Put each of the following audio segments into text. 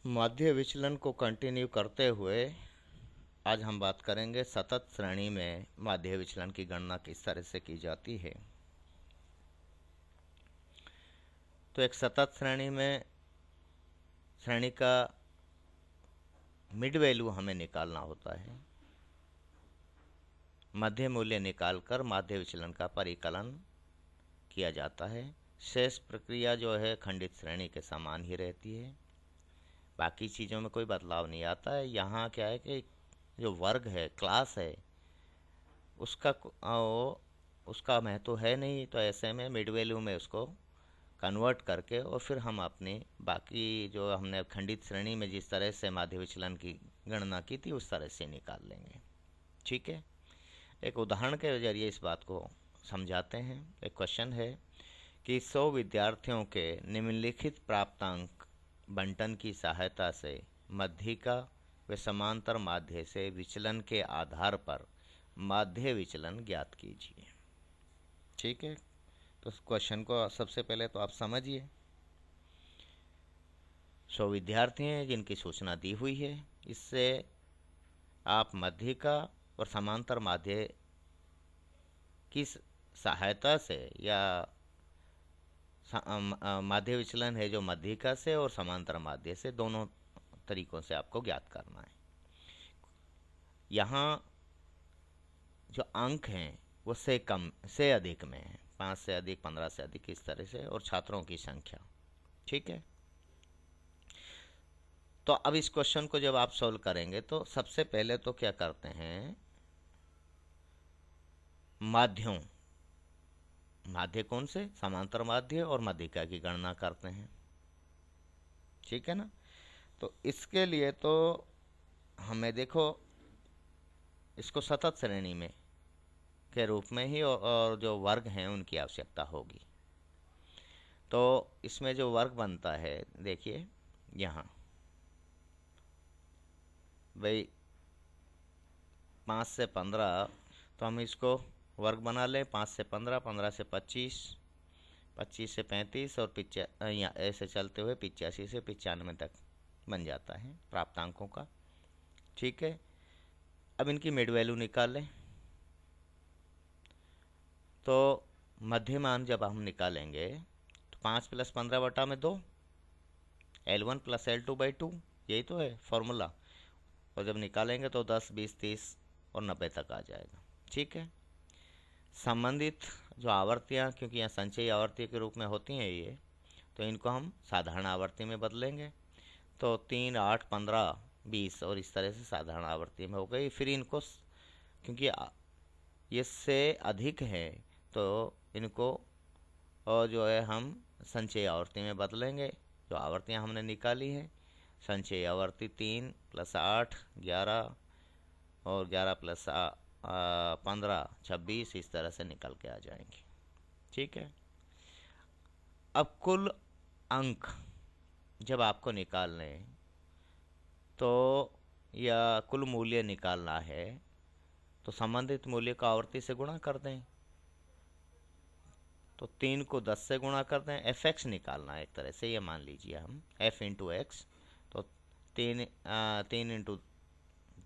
माध्य विचलन को कंटिन्यू करते हुए आज हम बात करेंगे सतत श्रेणी में माध्य विचलन की गणना किस तरह से की जाती है। तो एक सतत श्रेणी में श्रेणी का मिड वैल्यू हमें निकालना होता है। मध्य मूल्य निकालकर माध्य विचलन का परिकलन किया जाता है। शेष प्रक्रिया जो है खंडित श्रेणी के समान ही रहती है, बाकी चीज़ों में कोई बदलाव नहीं आता है। यहाँ क्या है कि जो वर्ग है, क्लास है, उसका महत्व है नहीं, तो ऐसे में मिड वैल्यू में उसको कन्वर्ट करके और फिर हम अपनी बाकी जो हमने खंडित श्रेणी में जिस तरह से माध्य विचलन की गणना की थी उस तरह से निकाल लेंगे। ठीक है, एक उदाहरण के जरिए इस बात को समझाते हैं। एक क्वेश्चन है कि 100 विद्यार्थियों के निम्नलिखित प्राप्तांक बंटन की सहायता से मध्यिका व समांतर माध्य से विचलन के आधार पर माध्य विचलन ज्ञात कीजिए। ठीक है, तो इस क्वेश्चन को सबसे पहले तो आप समझिए। 100 विद्यार्थी हैं जिनकी सूचना दी हुई है। इससे आप मध्यिका और समांतर माध्य की सहायता से या माध्य विचलन है जो मध्यिका से और समांतर माध्य से, दोनों तरीकों से आपको ज्ञात करना है। यहाँ जो अंक हैं वो से कम से अधिक में है, 5 से अधिक, 15 से अधिक, इस तरह से, और छात्रों की संख्या। ठीक है, तो अब इस क्वेश्चन को जब आप सॉल्व करेंगे तो सबसे पहले तो क्या करते हैं, माध्यों, माध्य कौन से, समांतर माध्य और मध्यिका की गणना करते हैं। ठीक है ना, तो इसके लिए तो हमें देखो इसको सतत श्रेणी में के रूप में ही और जो वर्ग हैं उनकी आवश्यकता होगी। तो इसमें जो वर्ग बनता है, देखिए यहाँ भाई 5 से 15, तो हम इसको वर्ग बना लें। 5 से 15, 15 से 25, 25 से 35 और यहाँ ऐसे चलते हुए 85 से 95 तक बन जाता है प्राप्तांकों का। ठीक है, अब इनकी मिड वैल्यू निकाल लें। तो मध्य मान जब हम निकालेंगे तो 5 + 15/2, L1 + L2/2, यही तो है फॉर्मूला। और जब निकालेंगे तो 10, 20, 30 और 90 तक आ जाएगा। ठीक है, संबंधित जो आवर्तियाँ, क्योंकि यहाँ संचयी आवर्ती के रूप में होती हैं ये, तो इनको हम साधारण आवर्ती में बदलेंगे। तो 3, 8, 15, 20 और इस तरह से साधारण आवर्ती में हो गई। फिर इनको क्योंकि इससे अधिक है तो इनको और जो है हम संचयी आवर्ती में बदलेंगे। जो आवर्तियाँ हमने निकाली हैं, संचयी आवर्ती 3 + 8 11 और 11 + 15 26, इस तरह से निकल के आ जाएंगे। ठीक है, अब कुल अंक जब आपको निकालने तो या कुल मूल्य निकालना है तो संबंधित मूल्य को आवर्ती से गुणा कर दें। तो 3 को 10 से गुणा कर दें। fx निकालना है एक तरह से, ये मान लीजिए हम f × x। तो 3 ×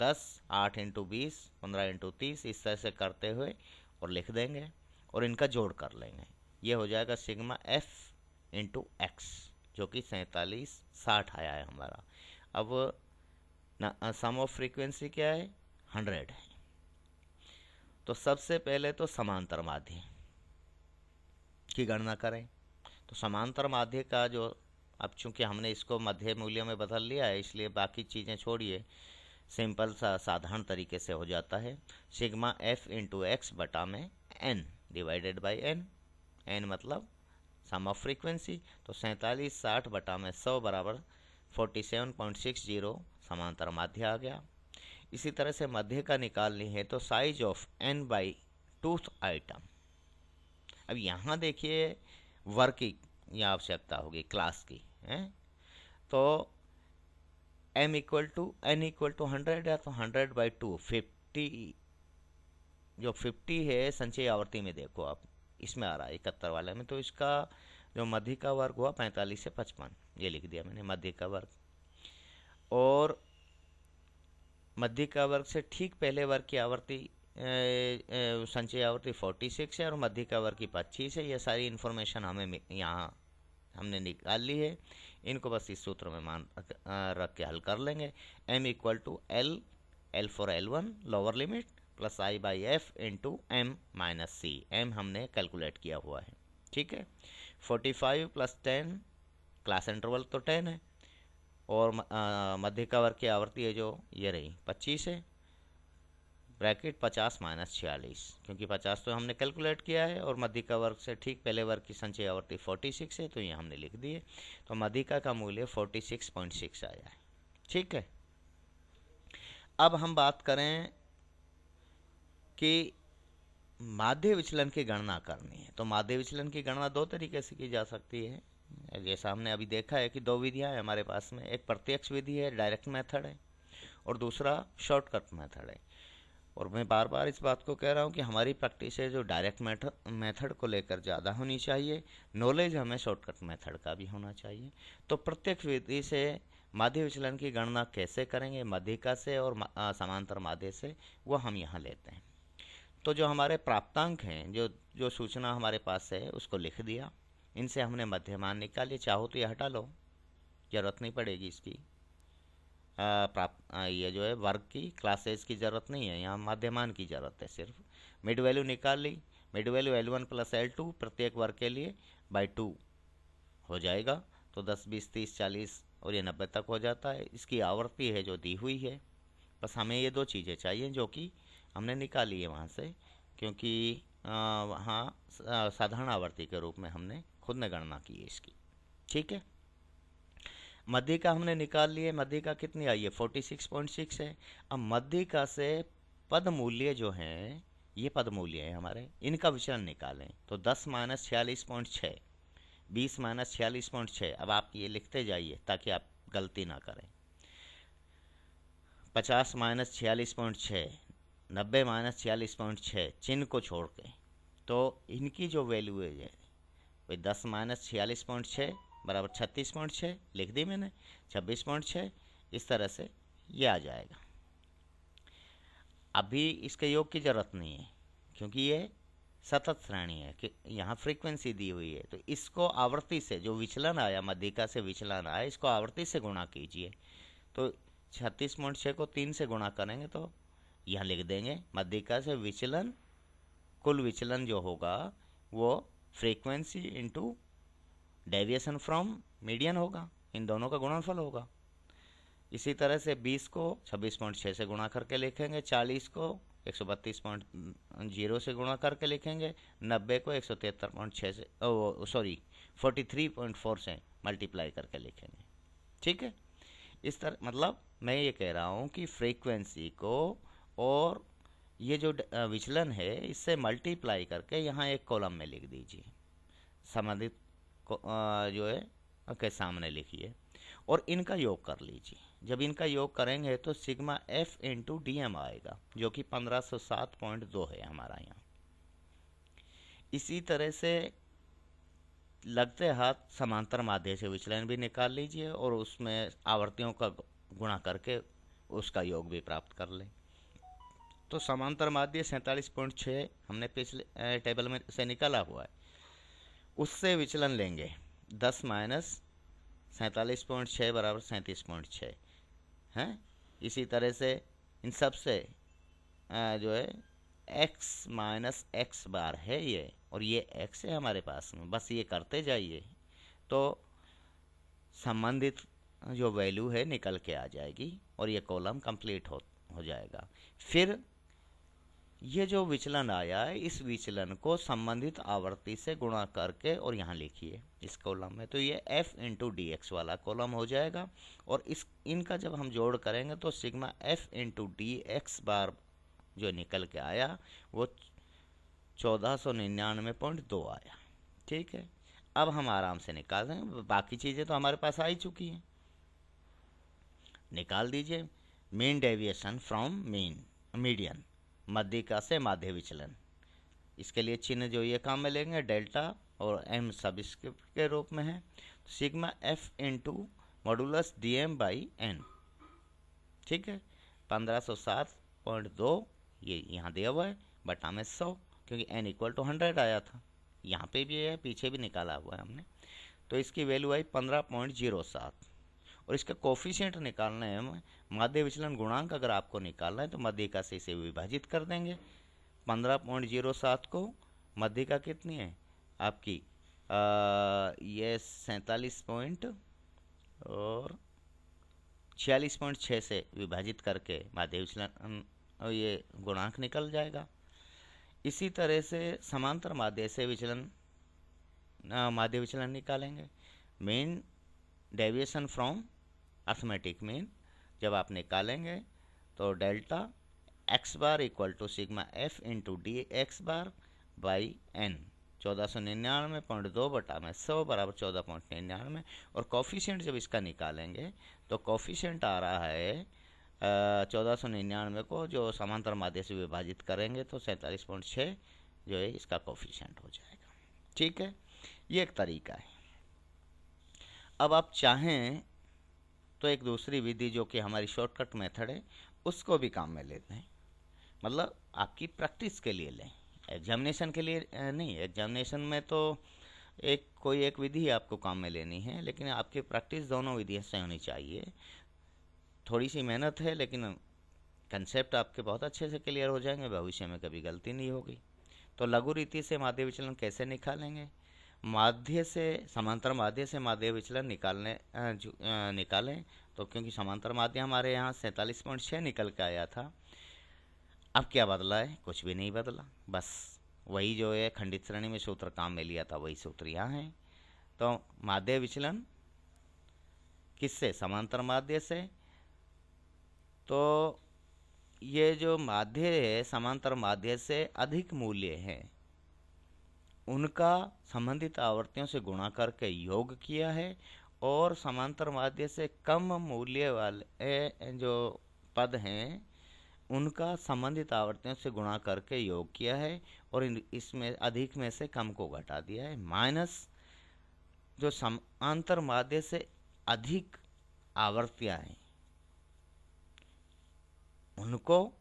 10, 8 × 20, 15 × 30, इस तरह से करते हुए और लिख देंगे और इनका जोड़ कर लेंगे। ये हो जाएगा सिग्मा f × x, जो कि 47, 60 आया है हमारा। अब सम ऑफ फ्रीक्वेंसी क्या है, 100 है। तो सबसे पहले तो समांतर माध्य की गणना करें। तो समांतर माध्य का जो, अब चूंकि हमने इसको मध्य मूल्य में बदल लिया है इसलिए बाकी चीज़ें छोड़िए, सिंपल सा साधारण तरीके से हो जाता है। सिग्मा f × x बटा में n divided by n, n मतलब सम ऑफ फ्रीक्वेंसी। तो 47, 60 बटा में 100 बराबर 47.60 समांतर माध्य आ गया। इसी तरह से मध्य का निकालनी है तो साइज ऑफ n/2th आइटम। अब यहाँ देखिए वर्ग की यह आवश्यकता होगी, क्लास की है। तो n = 100 है, तो 100/2 50, जो 50 है संचयी आवर्ती में देखो आप, इसमें आ रहा है 71 वाले में। तो इसका जो मध्य का वर्ग हुआ 45 से 55, ये लिख दिया मैंने मध्य का वर्ग। और मध्यिका वर्ग से ठीक पहले वर्ग की आवर्ती संचयी आवर्ती 46 है और मध्यिका वर्ग की 25 है। ये सारी इन्फॉर्मेशन हमें यहाँ हमने निकाल ली है। इनको बस इस सूत्र में मान रख के हल कर लेंगे। m equal to L for L1 lower limit plus I by F into M minus C. M हमने कैलकुलेट किया हुआ है, ठीक है। 45 प्लस 10 क्लास इंटरवल तो 10 है और मध्यिका वर्ग की आवर्ती है जो ये रही 25 है, ब्रैकेट 50 माइनस 46, क्योंकि 50 तो हमने कैलकुलेट किया है और मध्यिका वर्ग से ठीक पहले वर्ग की संचयी आवर्ती 46 है, तो ये हमने लिख दिए। तो मध्यिका का मूल्य 46.6 आया है, ठीक है। अब हम बात करें कि माध्य विचलन की गणना करनी है। तो माध्य विचलन की गणना दो तरीके से की जा सकती है। जैसा हमने अभी देखा है कि दो विधियां हैं हमारे पास में, एक प्रत्यक्ष विधि है, डायरेक्ट मेथड है, और दूसरा शॉर्टकट मेथड है। और मैं बार बार इस बात को कह रहा हूँ कि हमारी प्रैक्टिस है जो डायरेक्ट मेथड को लेकर ज़्यादा होनी चाहिए, नॉलेज हमें शॉर्टकट मेथड का भी होना चाहिए। तो प्रत्यक्ष विधि से माध्य विचलन की गणना कैसे करेंगे, मध्यिका से और समांतर माध्य से, वो हम यहाँ लेते हैं। तो जो हमारे प्राप्तांक हैं, जो सूचना हमारे पास है उसको लिख दिया, इनसे हमने मध्यमान निकाले। चाहो तो ये हटा लो, जरूरत नहीं पड़ेगी इसकी। ये जो है वर्ग की क्लासेस की ज़रूरत नहीं है, यहाँ माध्यमान की ज़रूरत है सिर्फ। मिड वैल्यू निकाल ली, mid value L1 plus L2 प्रत्येक वर्ग के लिए बाई 2 हो जाएगा। तो 10, 20, 30, 40 और ये 90 तक हो जाता है। इसकी आवर्ती है जो दी हुई है। बस हमें ये दो चीज़ें चाहिए जो कि हमने निकाली है वहाँ से, क्योंकि वहाँ साधारण आवर्ती के रूप में हमने खुद ने गणना की है इसकी, ठीक है। मध्यिका हमने निकाल लिए। मध्यिका कितनी आई है? 46.6 है। अब मध्यिका से पद मूल्य जो हैं, ये पद मूल्य है हमारे, इनका विचलन निकालें। तो 10 माइनस 46.6, 20 माइनस 46.6। अब आप ये लिखते जाइए ताकि आप गलती ना करें। 50 माइनस 46.6, 90 माइनस 46.6, चिन्ह को छोड़ के। तो इनकी जो वैल्यू है भाई 10 माइनस 46.6 बराबर 36.6 लिख दी मैंने, 26.6। इस तरह से ये आ जाएगा। अभी इसके योग की ज़रूरत नहीं है क्योंकि ये सतत श्रेणी है कि यहाँ फ्रीक्वेंसी दी हुई है। तो इसको आवर्ती से, जो विचलन आया मध्यिका से विचलन आया, इसको आवर्ती से गुणा कीजिए। तो 36.6 को 3 से गुणा करेंगे तो यहाँ लिख देंगे मध्यिका से विचलन, कुल विचलन जो होगा वो frequency into deviation from median होगा, इन दोनों का गुणनफल होगा। इसी तरह से 20 को 26.6 से गुणा करके लिखेंगे, 40 को 132.0 से गुणा करके लिखेंगे, 90 को 173.6 से 43.4 से मल्टीप्लाई करके लिखेंगे, ठीक है। इस तरह मतलब मैं ये कह रहा हूँ कि फ्रीक्वेंसी को और ये जो विचलन है इससे मल्टीप्लाई करके यहाँ एक कॉलम में लिख दीजिए, संबंधित जो है के सामने लिखिए और इनका योग कर लीजिए। जब इनका योग करेंगे तो sigma F into D M आएगा जो कि 1507.2 है हमारा यहाँ। इसी तरह से लगते हाथ समांतर माध्य से विचलन भी निकाल लीजिए और उसमें आवर्तियों का गुणा करके उसका योग भी प्राप्त कर लें। तो समांतर माध्य 47.6 हमने पिछले टेबल में से निकाला हुआ है, उससे विचलन लेंगे 10 माइनस 47.6 बराबर 37.6 हैं। इसी तरह से इन सब से जो है x माइनस एक्स बार है ये, और ये x है हमारे पास में। बस ये करते जाइए तो संबंधित जो वैल्यू है निकल के आ जाएगी और ये कॉलम कंप्लीट हो जाएगा। फिर ये जो विचलन आया है इस विचलन को संबंधित आवर्ती से गुणा करके और यहाँ लिखिए इस कॉलम में, तो ये f इंटू डी एक्स वाला कॉलम हो जाएगा। और इनका जब हम जोड़ करेंगे तो sigma f into D X bar जो निकल के आया वो 1499.2 आया, ठीक है। अब हम आराम से निकाल देंगे, बाकी चीज़ें तो हमारे पास आ ही चुकी हैं। निकाल दीजिए मीन डेविएशन फ्रॉम मीडियन, मध्यिका से माध्य विचलन। इसके लिए चिन्ह जो ये काम में लेंगे डेल्टा और m सबस्क्रिप्ट के रूप में है। तो sigma f into modulus D M by N ठीक है, 1507.2 ये यहाँ दिया हुआ है, बटा में 100, क्योंकि n इक्वल टू 100 आया था, यहाँ पे भी है, पीछे भी निकाला हुआ है हमने। तो इसकी वैल्यू आई 15.07। और इसका कोफिशिएंट निकालना है हमें, माध्य विचलन गुणांक अगर आपको निकालना है तो मध्यिका से इसे विभाजित कर देंगे। 15.07 को मध्यिका कितनी है आपकी, ये 47 पॉइंट और 46.6 से विभाजित करके माध्य विचलन ये गुणांक निकल जाएगा। इसी तरह से समांतर माध्य से विचलन माध्य विचलन निकालेंगे। Mean deviation from arithmetic mean जब आप निकालेंगे तो delta X bar equal to sigma F into D X bar by N, 1499.2 बटा में 100 बराबर 14.99। और कॉफिशिएंट जब इसका निकालेंगे तो कॉफिशिएंट आ रहा है 1499 को जो समांतर माध्य से विभाजित करेंगे तो 47.6 जो है इसका कॉफिशिएंट हो जाएगा। ठीक है, ये एक तरीका है। अब आप चाहें तो एक दूसरी विधि जो कि हमारी शॉर्टकट मेथड है उसको भी काम में लेते हैं, मतलब आपकी प्रैक्टिस के लिए लें, एग्जामिनेशन के लिए नहीं। एग्जामिनेशन में तो कोई एक विधि आपको काम में लेनी है, लेकिन आपकी प्रैक्टिस दोनों विधियों से होनी चाहिए। थोड़ी सी मेहनत है लेकिन कंसेप्ट आपके बहुत अच्छे से क्लियर हो जाएंगे, भविष्य में कभी गलती नहीं होगी। तो लघु रीति से माध्य विचलन कैसे निकालेंगे, माध्य से समांतर माध्य से माध्य विचलन निकालें तो क्योंकि समांतर माध्य हमारे यहाँ 47.6 निकल के आया था। अब क्या बदला है, कुछ भी नहीं बदला, बस वही जो है खंडित श्रेणी में सूत्र काम में लिया था वही सूत्र यहाँ है। तो माध्य विचलन किससे, समांतर माध्य से। तो ये जो माध्य है समांतर माध्य से अधिक मूल्य है उनका संबंधित आवर्तियों से गुणा करके योग किया है, और समांतर माध्य से कम मूल्य वाले जो पद हैं उनका संबंधित आवर्तियों से गुणा करके योग किया है, और इसमें अधिक में से कम को घटा दिया है, माइनस जो समांतर माध्य से अधिक आवर्तियां हैं उनको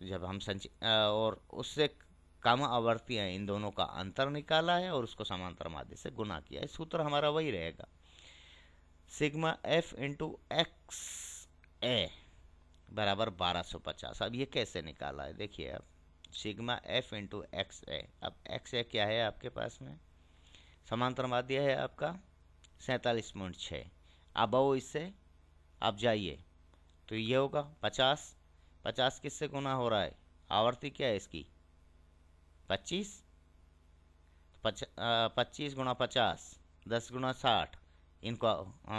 जब हम और उससे कम आवर्तियां इन दोनों का अंतर निकाला है और उसको समांतर माध्य से गुना किया है। सूत्र हमारा वही रहेगा, सिग्मा एफ इंटू एक्स ए बराबर 1250। अब ये कैसे निकाला है, देखिए अब सिग्मा एफ इंटू एक्स ए। अब एक्स ए क्या है आपके पास में, समांतर माध्य है आपका 47.6। अब आओ इससे आप जाइए तो ये होगा 50। 50 किससे गुना हो रहा है, आवर्ती क्या है इसकी 25, 25 गुणा 50 10 गुणा 60, इनको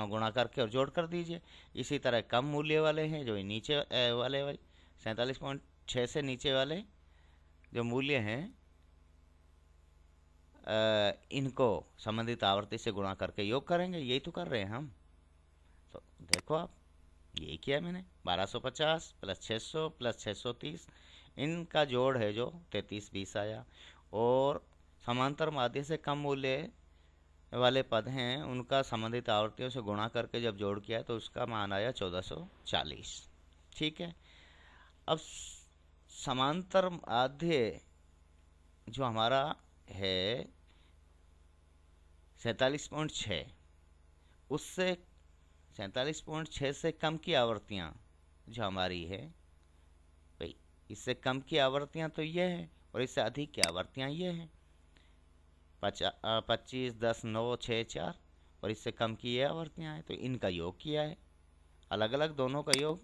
गुणा करके और जोड़ कर दीजिए। इसी तरह कम मूल्य वाले हैं जो नीचे वाले 47.6 से नीचे वाले जो मूल्य हैं इनको संबंधित आवर्ती से गुणा करके योग करेंगे, यही तो कर रहे हैं हम। तो देखो आप यही किया मैंने, 1250 प्लस 600 प्लस 630 इनका जोड़ है जो 3320 आया, और समांतर माध्य से कम मूल्य वाले पद हैं उनका संबंधित आवर्तियों से गुणा करके जब जोड़ किया तो उसका मान आया 1440। ठीक है, अब समांतर माध्य जो हमारा है 47.6 उससे 47.6 से कम की आवृत्तियाँ जो हमारी है भाई, इससे कम की आवृत्तियाँ तो ये हैं और इससे अधिक की आवृत्तियाँ ये हैं 25 10 9 6 4, और इससे कम की ये आवृत्तियाँ हैं तो इनका योग किया है अलग अलग दोनों का योग।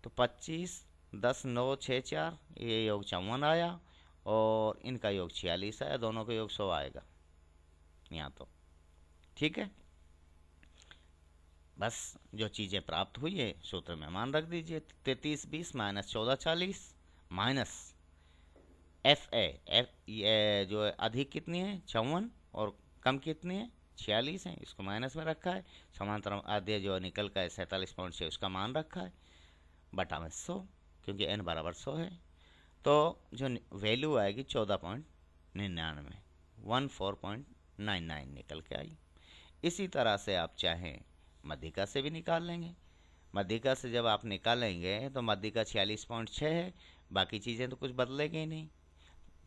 तो 25 10 9 6 4 ये योग 54 आया और इनका योग 46 आया, दोनों का योग 100 आएगा यहाँ तो। ठीक है, बस जो चीज़ें प्राप्त हुई है सूत्र में मान रख दीजिए, 3320 माइनस 1440 माइनस एफ ए जो अधिक कितनी है 54 और कम कितनी है 46 है, इसको माइनस में रखा है। समांतर आद्य जो निकल का है 47.6 उसका मान रखा है बटा में 100 क्योंकि n बराबर 100 है। तो जो वैल्यू आएगी 14.99 14.99 निकल के आई। इसी तरह से आप चाहें मध्यिका से भी निकाल लेंगे। मध्यिका से जब आप निकालेंगे तो मध्यिका 46.6 है, बाकी चीज़ें तो कुछ बदलेगी ही नहीं।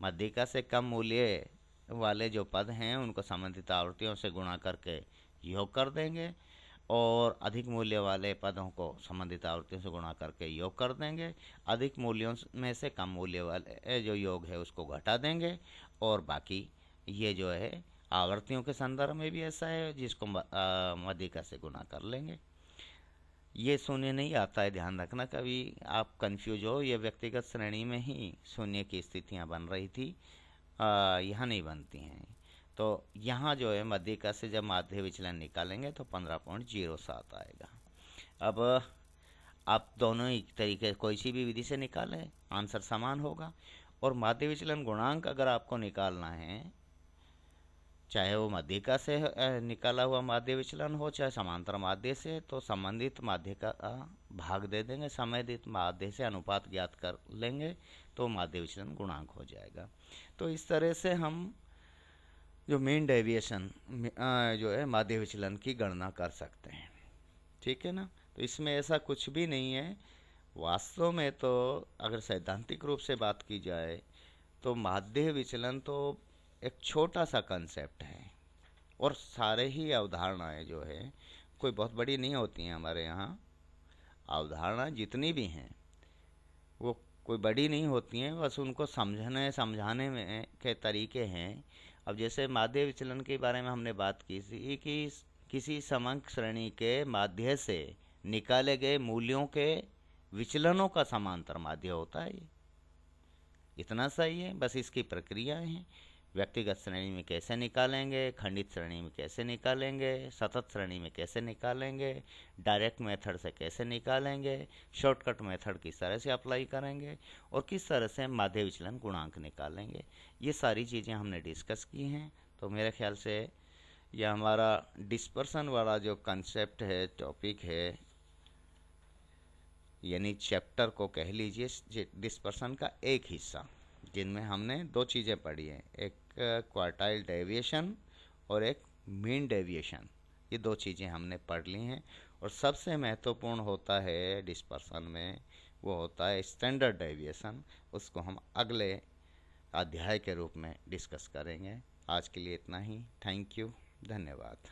मध्यिका से कम मूल्य वाले जो पद हैं उनको संबंधित आवर्तियों से गुणा करके योग कर देंगे, और अधिक मूल्य वाले पदों को संबंधित आवर्तियों से गुणा करके योग कर देंगे। अधिक मूल्यों में से कम मूल्य वाले जो योग है उसको घटा देंगे, और बाकी ये जो है आवर्तियों के संदर्भ में भी ऐसा है जिसको मध्यिका से गुणा कर लेंगे। ये शून्य नहीं आता है, ध्यान रखना, कभी आप कंफ्यूज हो। ये व्यक्तिगत श्रेणी में ही शून्य की स्थितियां बन रही थी, यहाँ नहीं बनती हैं। तो यहाँ जो है मध्यिका से जब माध्य विचलन निकालेंगे तो 15.07 आएगा। अब आप दोनों ही तरीके कोई सी भी विधि से निकालें, आंसर समान होगा। और माध्य विचलन गुणांक अगर आपको निकालना है, चाहे वो मध्यिका से निकाला हुआ माध्य विचलन हो, चाहे समांतर माध्य से, तो संबंधित माध्य का भाग दे देंगे, संबंधित माध्य से अनुपात ज्ञात कर लेंगे तो माध्य विचलन गुणांक हो जाएगा। तो इस तरह से हम जो मीन डेविएशन जो है माध्य विचलन की गणना कर सकते हैं। ठीक है ना। तो इसमें ऐसा कुछ भी नहीं है वास्तव में। तो अगर सैद्धांतिक रूप से बात की जाए तो माध्य विचलन तो एक छोटा सा कंसेप्ट है, और सारे ही अवधारणाएं जो है कोई बहुत बड़ी नहीं होती हैं। हमारे यहाँ अवधारणा जितनी भी हैं वो कोई बड़ी नहीं होती हैं, बस उनको समझाने में के तरीके हैं। अब जैसे माध्य विचलन के बारे में हमने बात की थी कि किसी समंक श्रेणी के माध्य से निकाले गए मूल्यों के विचलनों का समांतर माध्य होता है। इतना सही है, बस इसकी प्रक्रियाएं हैं। व्यक्तिगत श्रेणी में कैसे निकालेंगे, खंडित श्रेणी में कैसे निकालेंगे, सतत श्रेणी में कैसे निकालेंगे, डायरेक्ट मेथड से कैसे निकालेंगे, शॉर्टकट मेथड किस तरह से अप्लाई करेंगे, और किस तरह से माध्य विचलन गुणांक निकालेंगे, ये सारी चीज़ें हमने डिस्कस की हैं। तो मेरे ख्याल से यह हमारा डिस्पर्सन वाला जो कंसेप्ट है, टॉपिक है, यानी चैप्टर को कह लीजिए डिस्पर्सन का एक हिस्सा, जिनमें हमने दो चीज़ें पढ़ी हैं, एक क्वार्टाइल डेविएशन और एक मीन डेविएशन। ये दो चीज़ें हमने पढ़ ली हैं। और सबसे महत्वपूर्ण होता है डिस्पर्सन में, वो होता है स्टैंडर्ड डेविएशन। उसको हम अगले अध्याय के रूप में डिस्कस करेंगे। आज के लिए इतना ही। थैंक यू, धन्यवाद।